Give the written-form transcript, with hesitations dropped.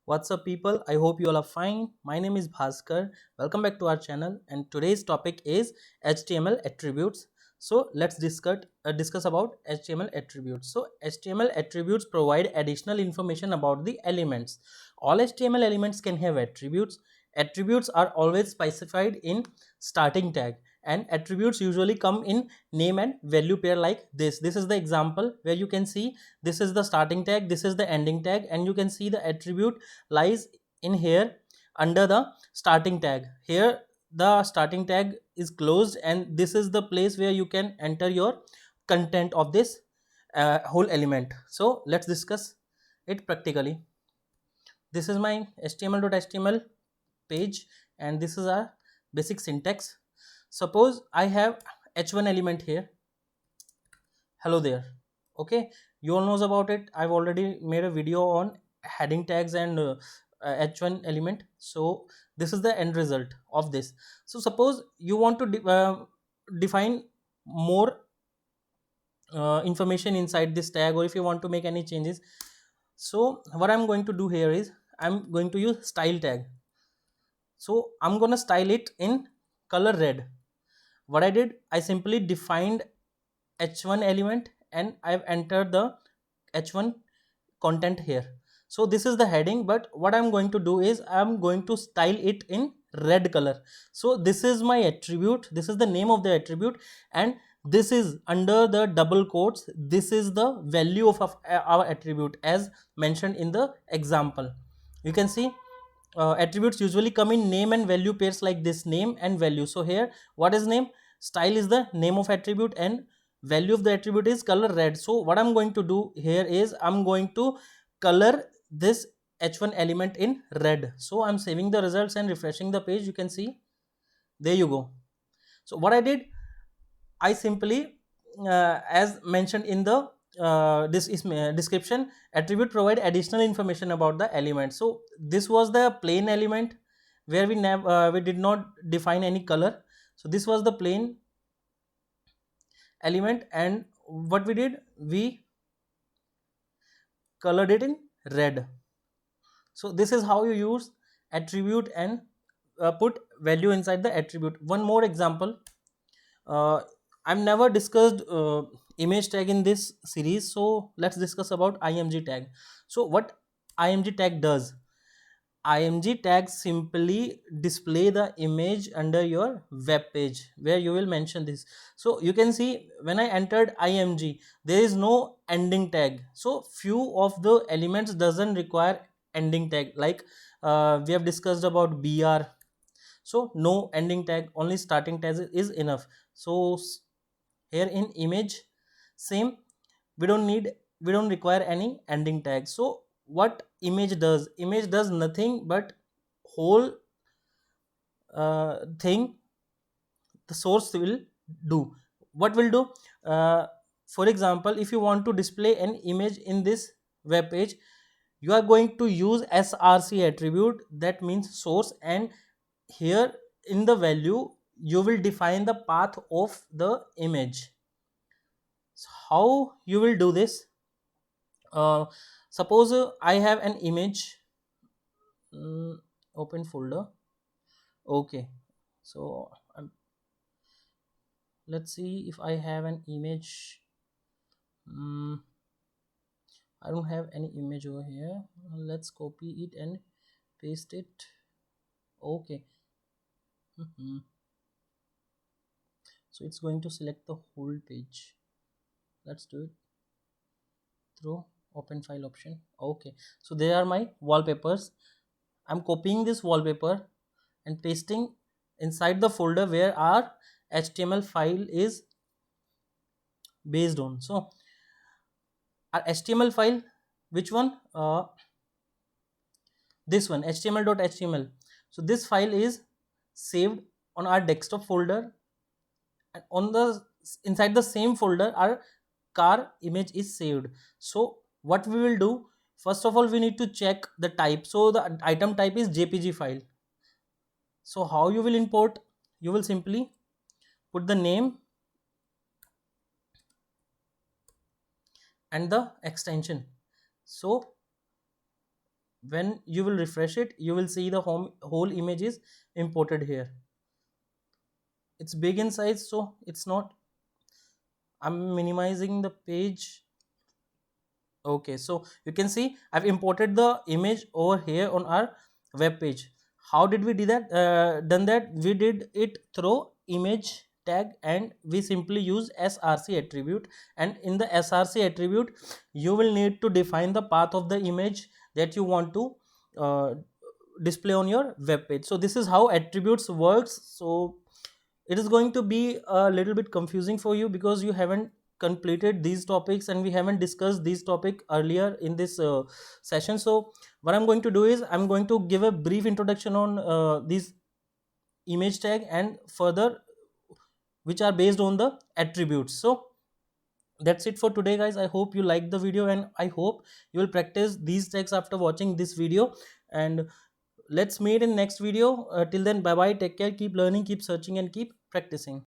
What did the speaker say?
What's up, people? I hope you all are fine. My name is Bhaskar. Welcome back to our channel, and today's topic is HTML attributes. So let's discuss about HTML attributes. So HTML attributes provide additional information about the elements. All HTML elements can have attributes. Attributes are always specified in starting tag, and attributes usually come in name and value pair like this. This is the example where you can see this is the starting tag, this is the ending tag, and you can see the attribute lies in here under the starting tag. Here the starting tag is closed, and this is the place where you can enter your content of this whole element. So let's discuss it practically. This is my html.html page, and this is our basic syntax. Suppose I have h1 element here. Hello there. Okay, you all knows about it. I've already made a video on heading tags and h1 element. So this is the end result of this. So suppose you want to define more information inside this tag, or if you want to make any changes. So what I'm going to do here is I'm going to use style tag. So I'm gonna style it in color red. What I did, I simply defined h1 element and I've entered the h1 content here. So this is the heading, but what I'm going to do is I'm going to style it in red color. So this is my attribute, this is the name of the attribute, and this is under the double quotes, this is the value of our attribute as mentioned in the example. You can see attributes usually come in name and value pairs like this, name and value. So here what is name, style is the name of attribute, and value of the attribute is color red. So what I'm going to do here is I'm going to color this h1 element in red. So I'm saving the results and refreshing the page. You can see, there you go. So what I did, I simply as mentioned in the this is description, attribute provide additional information about the element. So this was the plain element where we did not define any color. So this was the plain element, and what we did, we colored it in red. So this is how you use attribute and put value inside the attribute. One more example, uh, I've never discussed image tag in this series, so let's discuss about img tag. So what img tag does, img tag simply display the image under your web page where you will mention this. So you can see when I entered img, there is no ending tag. So few of the elements doesn't require ending tag, like we have discussed about br. So no ending tag, only starting tag is enough. So here in image, same, we don't need, we don't require any ending tag. So what image does, image does nothing but whole thing the source will do. What will do, uh, for example, if you want to display an image in this web page, you are going to use src attribute, that means source, and here in the value you will define the path of the image. So how you will do this, uh, suppose I have an image, open folder. Okay, so let's see if I have an image. um, I don't have any image over here. Let's copy it and paste it. Okay. Mhm. So it's going to select the whole page. Let's do it through open file option. Okay, so there are my wallpapers. I'm copying this wallpaper and pasting inside the folder where our html file is based on. So our html file, which one, this one, html.html. so this file is saved on our desktop folder, and on the inside the same folder our car image is saved. So what we will do, first of all we need to check the type. So the item type is jpg file. So how you will import, you will simply put the name and the extension. So when you will refresh it, you will see the whole image is imported here. It's big in size, so it's not, I'm minimizing the page. Okay, so you can see I've imported the image over here on our web page. How did we do that? Done that, we did it through image tag, and we simply use src attribute. And in the src attribute, you will need to define the path of the image that you want to uh, display on your web page. So this is how attributes works. So it is going to be a little bit confusing for you because you haven't completed these topics and we haven't discussed these topic earlier in this session. So what I'm going to do is I'm going to give a brief introduction on these image tag and further which are based on the attributes. So that's it for today, guys. I hope you liked the video, and I hope you will practice these tags after watching this video. And let's meet in next video. Till then, bye bye, take care, keep learning, keep searching, and keep practicing.